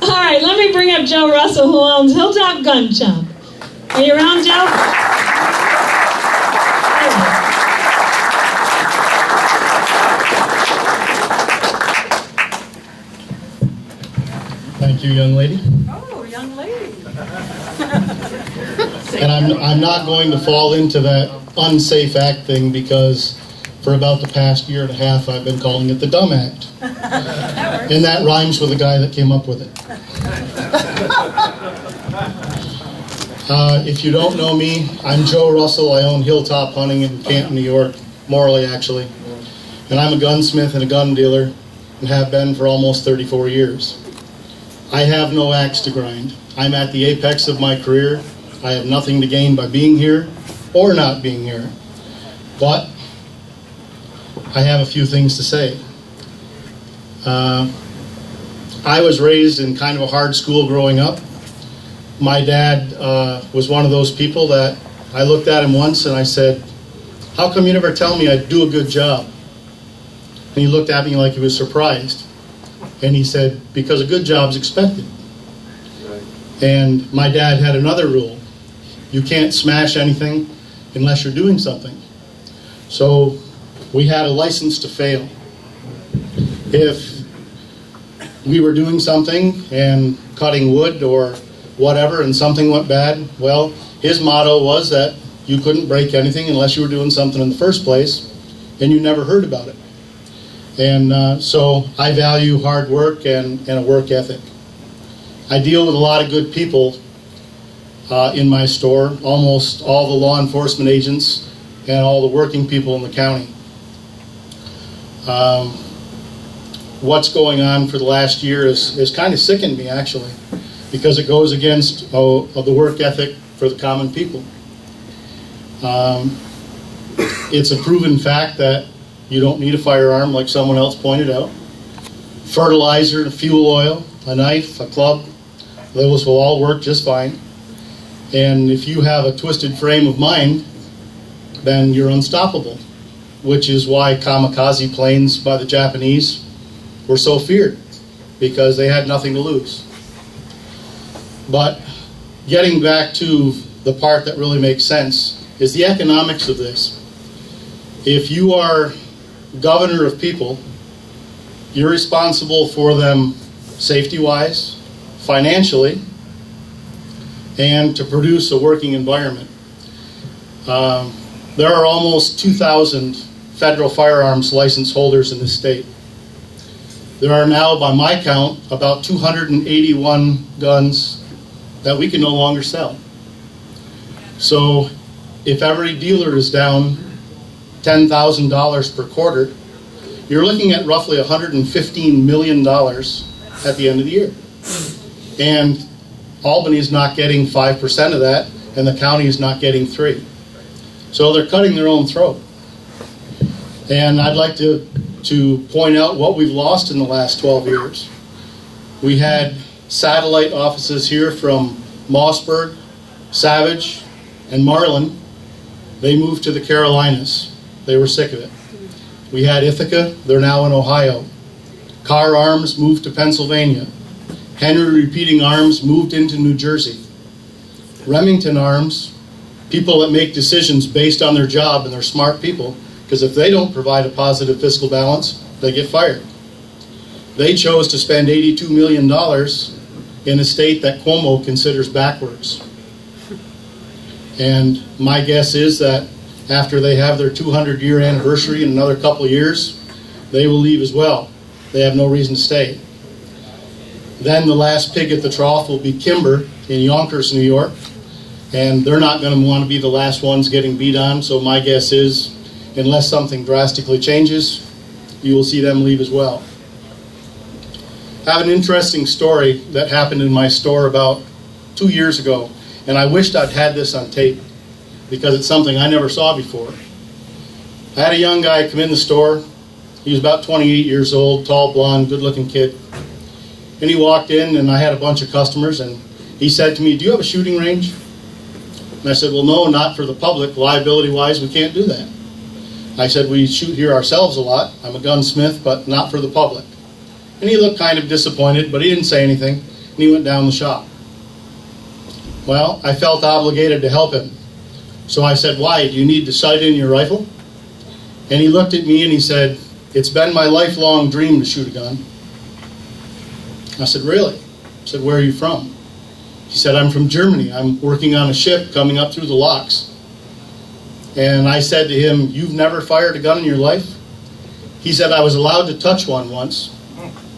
All right, let me bring up Joe Russell, who owns Hilltop Gun Shop. Are you around, Joe? Thank you, young lady. Oh, young lady. And I'm not going to fall into that unsafe act thing because for about the past year and a half I've been calling it the dumb act. And that rhymes with the guy that came up with it. If you don't know me, I'm Joe Russell. I own Hilltop Hunting in Canton, New York, Morley actually. And I'm a gunsmith and a gun dealer and have been for almost 34 years. I have no axe to grind. I'm at the apex of my career. I have nothing to gain by being here or not being here. But I have a few things to say. I was raised in kind of a hard school growing up. My dad was one of those people that I looked at him once and I said, "How come you never tell me I'd do a good job?" And he looked at me like he was surprised. And he said, "Because a good job's expected." And my dad had another rule. You can't smash anything unless you're doing something. So we had a license to fail. If we were doing something and cutting wood or whatever and something went bad, well, his motto was that you couldn't break anything unless you were doing something in the first place and you never heard about it. And so I value hard work and a work ethic. I deal with a lot of good people in my store, almost all the law enforcement agents and all the working people in the county. What's going on for the last year is kind of sickened me, actually, because it goes against the work ethic for the common people. It's a proven fact that you don't need a firearm, like someone else pointed out. Fertilizer, fuel oil, a knife, a club, those will all work just fine. And if you have a twisted frame of mind, then you're unstoppable, which is why kamikaze planes by the Japanese were so feared, because they had nothing to lose. But getting back to the part that really makes sense is the economics of this. If you are governor of people, you're responsible for them safety-wise, financially, and to produce a working environment. There are almost 2,000 federal firearms license holders in this state. There are now, by my count, about 281 guns that we can no longer sell. So if every dealer is down $10,000 per quarter, you're looking at roughly $115 million at the end of the year. And Albany is not getting 5% of that, and the county is not getting 3%. So they're cutting their own throat. And I'd like to point out what we've lost in the last 12 years. We had satellite offices here from Mossburg, Savage, and Marlin. They moved to the Carolinas. They were sick of it. We had Ithaca. They're now in Ohio. Carr Arms moved to Pennsylvania. Henry Repeating Arms moved into New Jersey. Remington Arms, people that make decisions based on their job, and they're smart people, because if they don't provide a positive fiscal balance, they get fired. They chose to spend $82 million in a state that Cuomo considers backwards. And my guess is that after they have their 200-year anniversary in another couple of years, they will leave as well. They have no reason to stay. Then the last pig at the trough will be Kimber in Yonkers, New York. And they're not going to want to be the last ones getting beat on, so my guess is, unless something drastically changes, you will see them leave as well. I have an interesting story that happened in my store about 2 years ago, and I wished I'd had this on tape because it's something I never saw before. I had a young guy come in the store. He was about 28 years old, tall, blonde, good-looking kid. And he walked in, and I had a bunch of customers, and he said to me, "Do you have a shooting range?" And I said, "Well, no, not for the public. Liability-wise, we can't do that." I said, "We shoot here ourselves a lot. I'm a gunsmith, but not for the public." And he looked kind of disappointed, but he didn't say anything, and he went down the shop. Well, I felt obligated to help him. So I said, "Why? Do you need to sight in your rifle?" And he looked at me and he said, "It's been my lifelong dream to shoot a gun." I said, "Really?" I said, "Where are you from?" He said, "I'm from Germany. I'm working on a ship coming up through the locks." And I said to him, "You've never fired a gun in your life?" He said, "I was allowed to touch one once,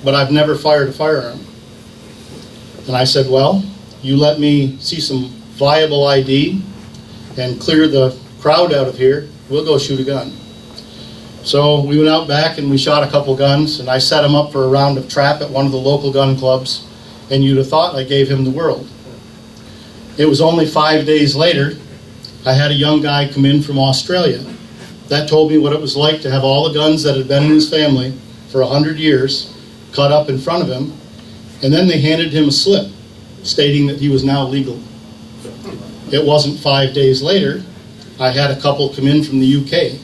but I've never fired a firearm." And I said, "Well, you let me see some viable ID and clear the crowd out of here, we'll go shoot a gun." So we went out back and we shot a couple guns, and I set him up for a round of trap at one of the local gun clubs, and you'd have thought I gave him the world. It was only 5 days later, I had a young guy come in from Australia. That told me what it was like to have all the guns that had been in his family for 100 years cut up in front of him, and then they handed him a slip stating that he was now legal. It wasn't 5 days later, I had a couple come in from the UK,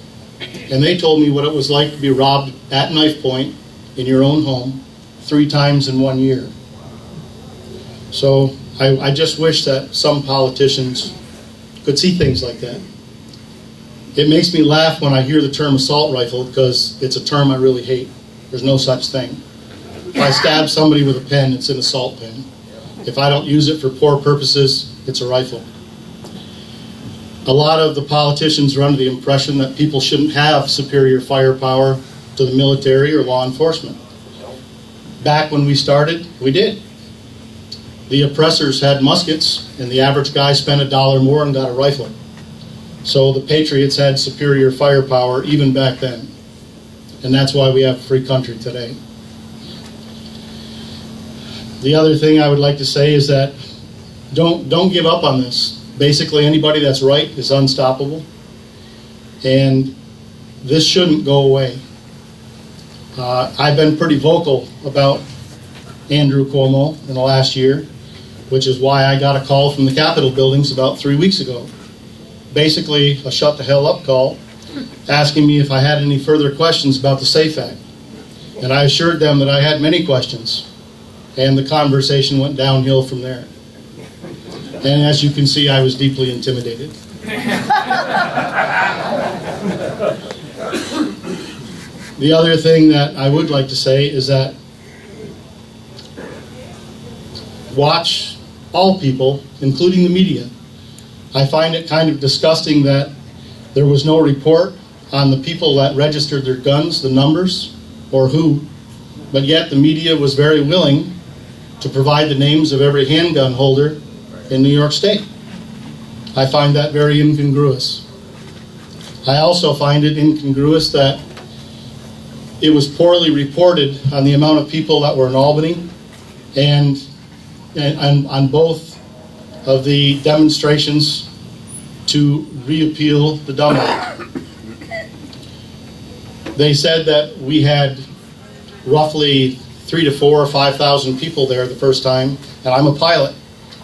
and they told me what it was like to be robbed at knife point in your own home 3 times in 1 year. So I just wish that some politicians could see things like that. It makes me laugh when I hear the term assault rifle, because it's a term I really hate. There's no such thing. If I stab somebody with a pen, it's an assault pen. If I don't use it for poor purposes, it's a rifle. A lot of the politicians are under the impression that people shouldn't have superior firepower to the military or law enforcement. Back when we started, we did. The oppressors had muskets, and the average guy spent $1 more and got a rifle. So the patriots had superior firepower even back then. And that's why we have a free country today. The other thing I would like to say is that don't give up on this. Basically, anybody that's right is unstoppable. And this shouldn't go away. I've been pretty vocal about Andrew Cuomo in the last year, which is why I got a call from the Capitol buildings about 3 weeks ago. Basically, a shut the hell up call, asking me if I had any further questions about the SAFE Act. And I assured them that I had many questions, and the conversation went downhill from there. And as you can see, I was deeply intimidated. The other thing that I would like to say is that watch all people, including the media. I find it kind of disgusting that there was no report on the people that registered their guns, the numbers, or who, but yet the media was very willing to provide the names of every handgun holder in New York State. I find that very incongruous. I also find it incongruous that it was poorly reported on the amount of people that were in Albany and on both of the demonstrations to repeal the Dumb Act. They said that we had roughly 3,000 to 4,000 or 5,000 people there the first time, and I'm a pilot.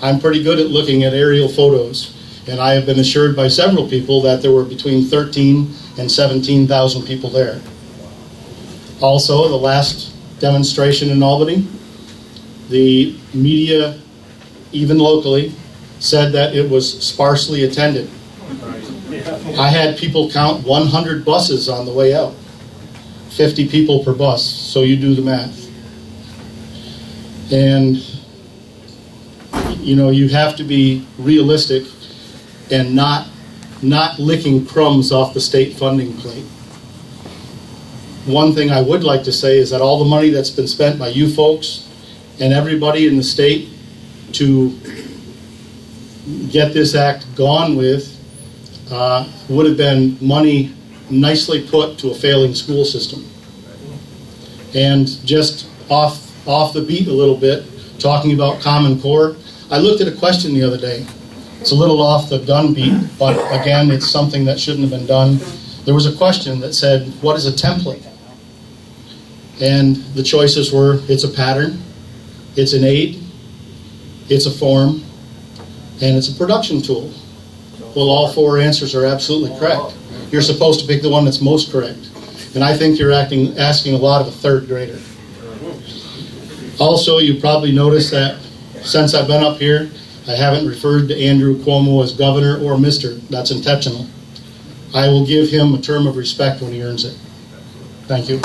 I'm pretty good at looking at aerial photos, and I have been assured by several people that there were between 13,000 and 17,000 people there. Also, the last demonstration in Albany, the media, even locally, said that it was sparsely attended. I had people count 100 buses on the way out, 50 people per bus, so you do the math. And you know, you have to be realistic and not licking crumbs off the state funding plate. One thing I would like to say is that all the money that's been spent by you folks and everybody in the state to get this act gone with would have been money nicely put to a failing school system. And just off the beat a little bit, talking about Common Core, I looked at a question the other day. It's a little off the gun beat, but again, it's something that shouldn't have been done. There was a question that said, what is a template? And the choices were, it's a pattern, it's an aid, it's a form, and it's a production tool. Well, all 4 answers are absolutely correct. You're supposed to pick the one that's most correct. And I think you're asking a lot of a third grader. Also, you probably noticed that since I've been up here, I haven't referred to Andrew Cuomo as governor or Mr. That's intentional. I will give him a term of respect when he earns it. Thank you.